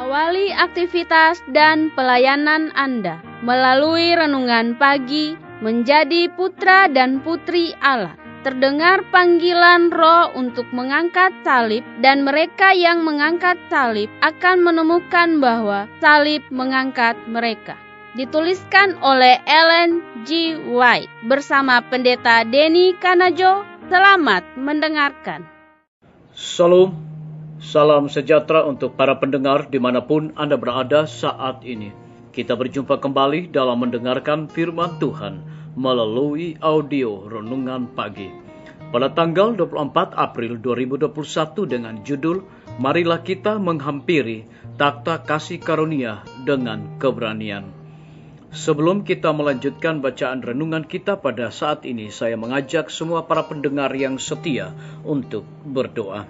Awali aktivitas dan pelayanan Anda melalui renungan pagi menjadi putra dan putri Allah. Terdengar panggilan Roh untuk mengangkat salib, dan mereka yang mengangkat salib akan menemukan bahwa salib mengangkat mereka. Dituliskan oleh Ellen G. White bersama Pendeta Denny Kanajo. Selamat mendengarkan. Salam, salam sejahtera untuk para pendengar dimanapun Anda berada saat ini. Kita berjumpa kembali dalam mendengarkan firman Tuhan melalui audio Renungan Pagi. Pada tanggal 24 April 2021 dengan judul Marilah Kita Menghampiri Takhta Kasih Karunia dengan Keberanian. Sebelum kita melanjutkan bacaan renungan kita pada saat ini, saya mengajak semua para pendengar yang setia untuk berdoa.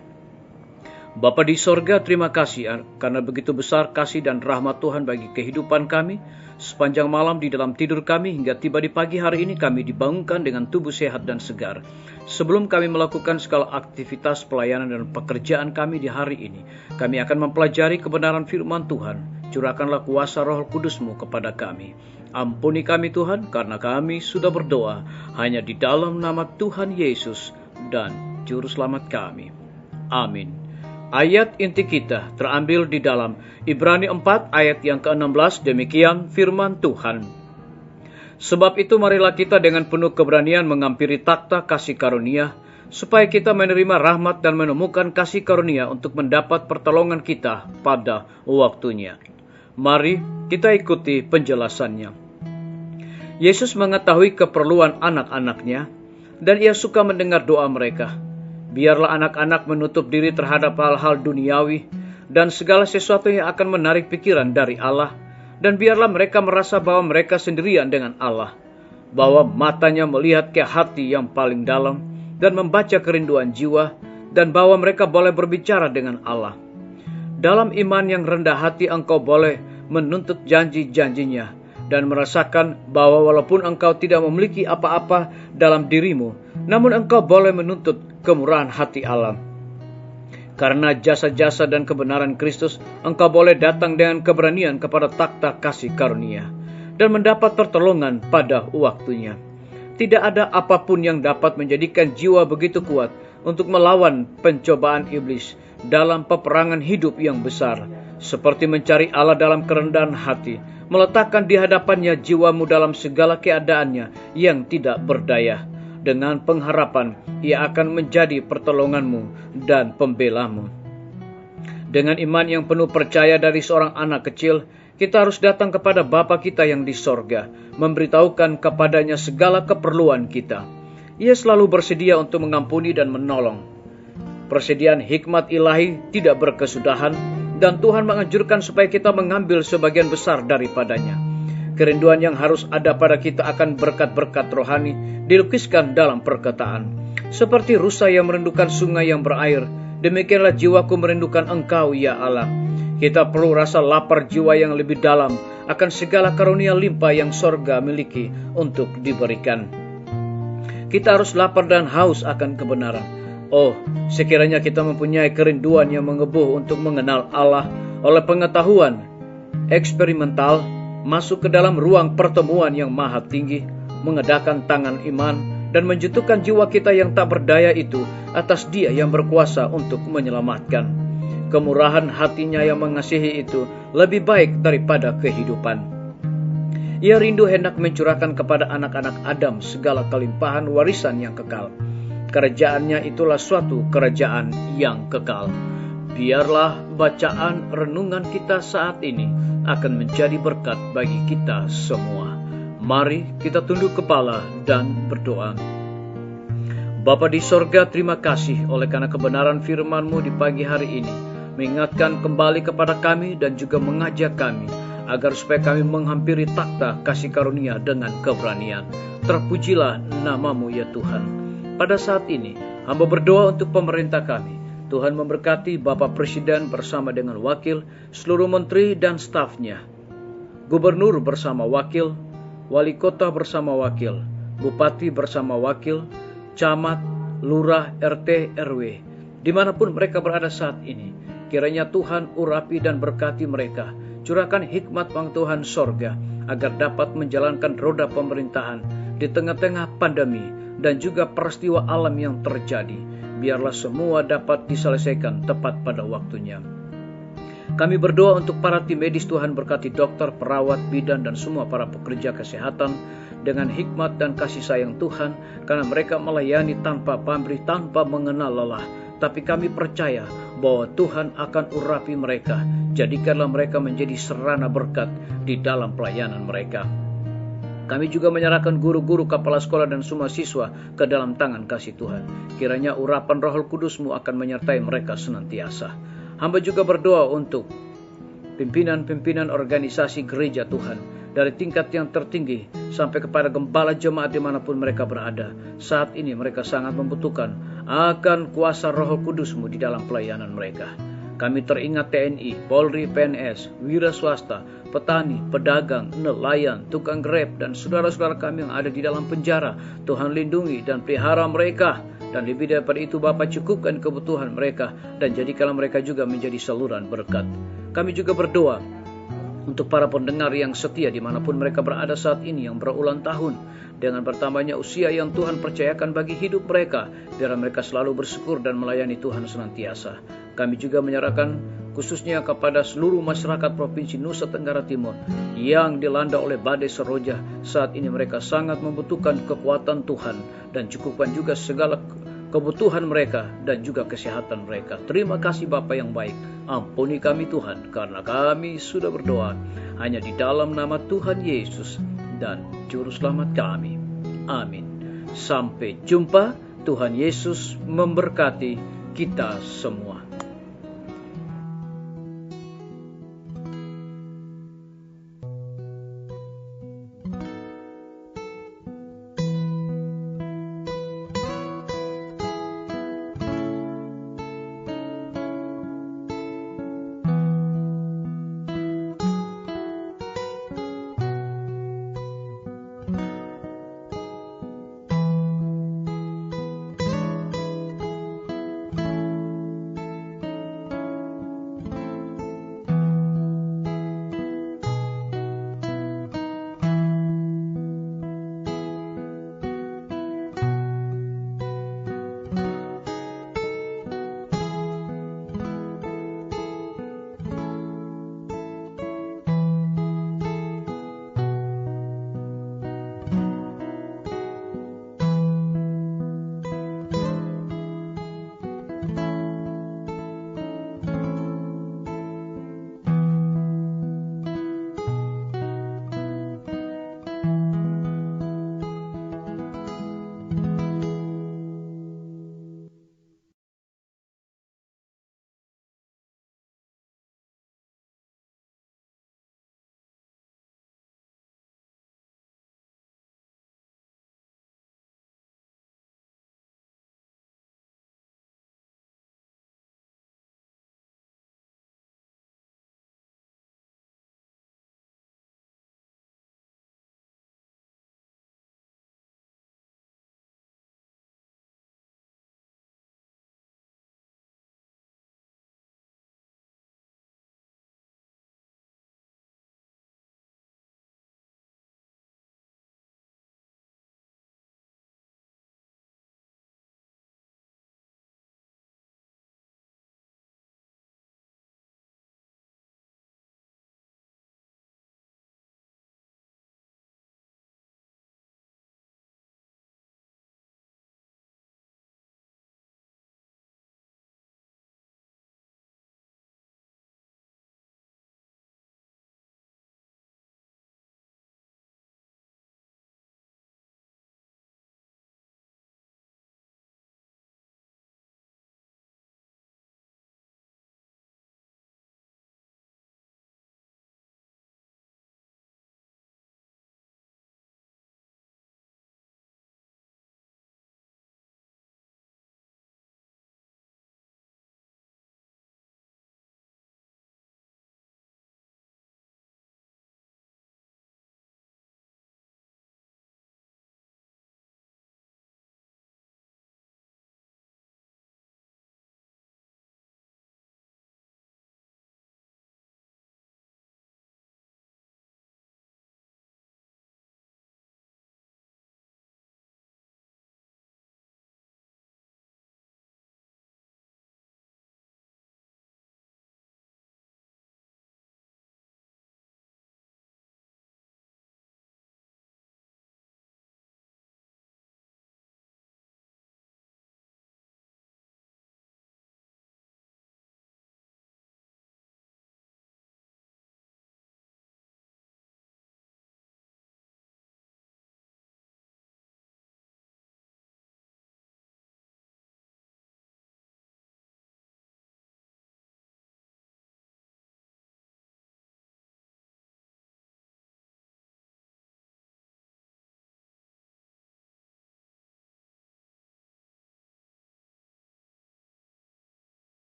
Bapa di sorga, terima kasih karena begitu besar kasih dan rahmat Tuhan bagi kehidupan kami. Sepanjang malam di dalam tidur kami hingga tiba di pagi hari ini kami dibangunkan dengan tubuh sehat dan segar. Sebelum kami melakukan segala aktivitas pelayanan dan pekerjaan kami di hari ini, kami akan mempelajari kebenaran firman Tuhan. Curahkanlah kuasa Roh Kudus-Mu kepada kami. Ampuni kami Tuhan, karena kami sudah berdoa hanya di dalam nama Tuhan Yesus dan Juru Selamat kami. Amin. Ayat inti kita terambil di dalam Ibrani 4 ayat yang ke-16, demikian firman Tuhan. Sebab itu marilah kita dengan penuh keberanian menghampiri takhta kasih karunia, supaya kita menerima rahmat dan menemukan kasih karunia untuk mendapat pertolongan kita pada waktunya. Mari kita ikuti penjelasannya. Yesus mengetahui keperluan anak-anaknya, dan ia suka mendengar doa mereka. Biarlah anak-anak menutup diri terhadap hal-hal duniawi dan segala sesuatu yang akan menarik pikiran dari Allah, dan biarlah mereka merasa bahwa mereka sendirian dengan Allah, bahwa matanya melihat ke hati yang paling dalam dan membaca kerinduan jiwa, dan bahwa mereka boleh berbicara dengan Allah. Dalam iman yang rendah hati engkau boleh menuntut janji-janjinya dan merasakan bahwa walaupun engkau tidak memiliki apa-apa dalam dirimu, namun engkau boleh menuntut kemurahan hati Allah. Karena jasa-jasa dan kebenaran Kristus, engkau boleh datang dengan keberanian kepada takhta kasih karunia dan mendapat pertolongan pada waktunya. Tidak ada apapun yang dapat menjadikan jiwa begitu kuat untuk melawan pencobaan iblis dalam peperangan hidup yang besar, seperti mencari Allah dalam kerendahan hati, meletakkan di hadapannya jiwamu dalam segala keadaannya yang tidak berdaya. Dengan pengharapan ia akan menjadi pertolonganmu dan pembelamu. Dengan iman yang penuh percaya dari seorang anak kecil, kita harus datang kepada Bapa kita yang di sorga, memberitahukan kepadanya segala keperluan kita. Ia selalu bersedia untuk mengampuni dan menolong. Persediaan hikmat ilahi tidak berkesudahan, dan Tuhan menganjurkan supaya kita mengambil sebagian besar daripadanya. Kerinduan yang harus ada pada kita akan berkat-berkat rohani dilukiskan dalam perkataan. Seperti rusa yang merindukan sungai yang berair, demikianlah jiwaku merindukan Engkau ya Allah. Kita perlu rasa lapar jiwa yang lebih dalam akan segala karunia limpah yang sorga miliki untuk diberikan. Kita harus lapar dan haus akan kebenaran. Oh, sekiranya kita mempunyai kerinduan yang mengebuh untuk mengenal Allah oleh pengetahuan eksperimental, masuk ke dalam ruang pertemuan yang maha tinggi, mengedahkan tangan iman, dan menjatuhkan jiwa kita yang tak berdaya itu atas Dia yang berkuasa untuk menyelamatkan. Kemurahan hatinya yang mengasihi itu lebih baik daripada kehidupan. Ia rindu hendak mencurahkan kepada anak-anak Adam segala kelimpahan warisan yang kekal. Kerajaannya itulah suatu kerajaan yang kekal. Biarlah bacaan renungan kita saat ini akan menjadi berkat bagi kita semua. Mari kita tunduk kepala dan berdoa. Bapa di sorga, terima kasih oleh karena kebenaran firman-Mu di pagi hari ini, mengingatkan kembali kepada kami dan juga mengajak kami agar supaya kami menghampiri takhta kasih karunia dengan keberanian. Terpujilah nama-Mu ya Tuhan. Pada saat ini, hamba berdoa untuk pemerintah kami. Tuhan memberkati Bapak Presiden bersama dengan wakil, seluruh menteri dan stafnya, gubernur bersama wakil, wali kota bersama wakil, bupati bersama wakil, camat, lurah, RT, RW, dimanapun mereka berada saat ini. Kiranya Tuhan urapi dan berkati mereka. Curahkan hikmat Tuhan sorga, agar dapat menjalankan roda pemerintahan di tengah-tengah pandemi dan juga peristiwa alam yang terjadi. Biarlah semua dapat diselesaikan tepat pada waktunya. Kami berdoa untuk para tim medis. Tuhan berkati dokter, perawat, bidan, dan semua para pekerja kesehatan dengan hikmat dan kasih sayang Tuhan, karena mereka melayani tanpa pamrih, tanpa mengenal lelah. Tapi kami percaya bahwa Tuhan akan urapi mereka. Jadikanlah mereka menjadi sarana berkat di dalam pelayanan mereka. Kami juga menyerahkan guru-guru, kepala sekolah, dan semua siswa ke dalam tangan kasih Tuhan. Kiranya urapan Roh Kudus-Mu akan menyertai mereka senantiasa. Hamba juga berdoa untuk pimpinan-pimpinan organisasi gereja Tuhan, dari tingkat yang tertinggi sampai kepada gembala jemaat dimanapun mereka berada. Saat ini mereka sangat membutuhkan akan kuasa Roh Kudus-Mu di dalam pelayanan mereka. Kami teringat TNI, Polri, PNS, wira swasta, petani, pedagang, nelayan, tukang grab, dan saudara-saudara kami yang ada di dalam penjara. Tuhan lindungi dan pelihara mereka. Dan lebih daripada itu, Bapa, cukupkan kebutuhan mereka dan jadikanlah mereka juga menjadi saluran berkat. Kami juga berdoa untuk para pendengar yang setia dimanapun mereka berada saat ini, yang berulang tahun. Dengan bertambahnya usia yang Tuhan percayakan bagi hidup mereka, biar mereka selalu bersyukur dan melayani Tuhan senantiasa. Kami juga menyerahkan khususnya kepada seluruh masyarakat Provinsi Nusa Tenggara Timur yang dilanda oleh badai Seroja. Saat ini mereka sangat membutuhkan kekuatan Tuhan, dan cukupkan juga segala kebutuhan mereka dan juga kesehatan mereka. Terima kasih Bapa yang baik. Ampuni kami Tuhan, karena kami sudah berdoa hanya di dalam nama Tuhan Yesus dan Juru Selamat kami. Amin. Sampai jumpa. Tuhan Yesus memberkati kita semua.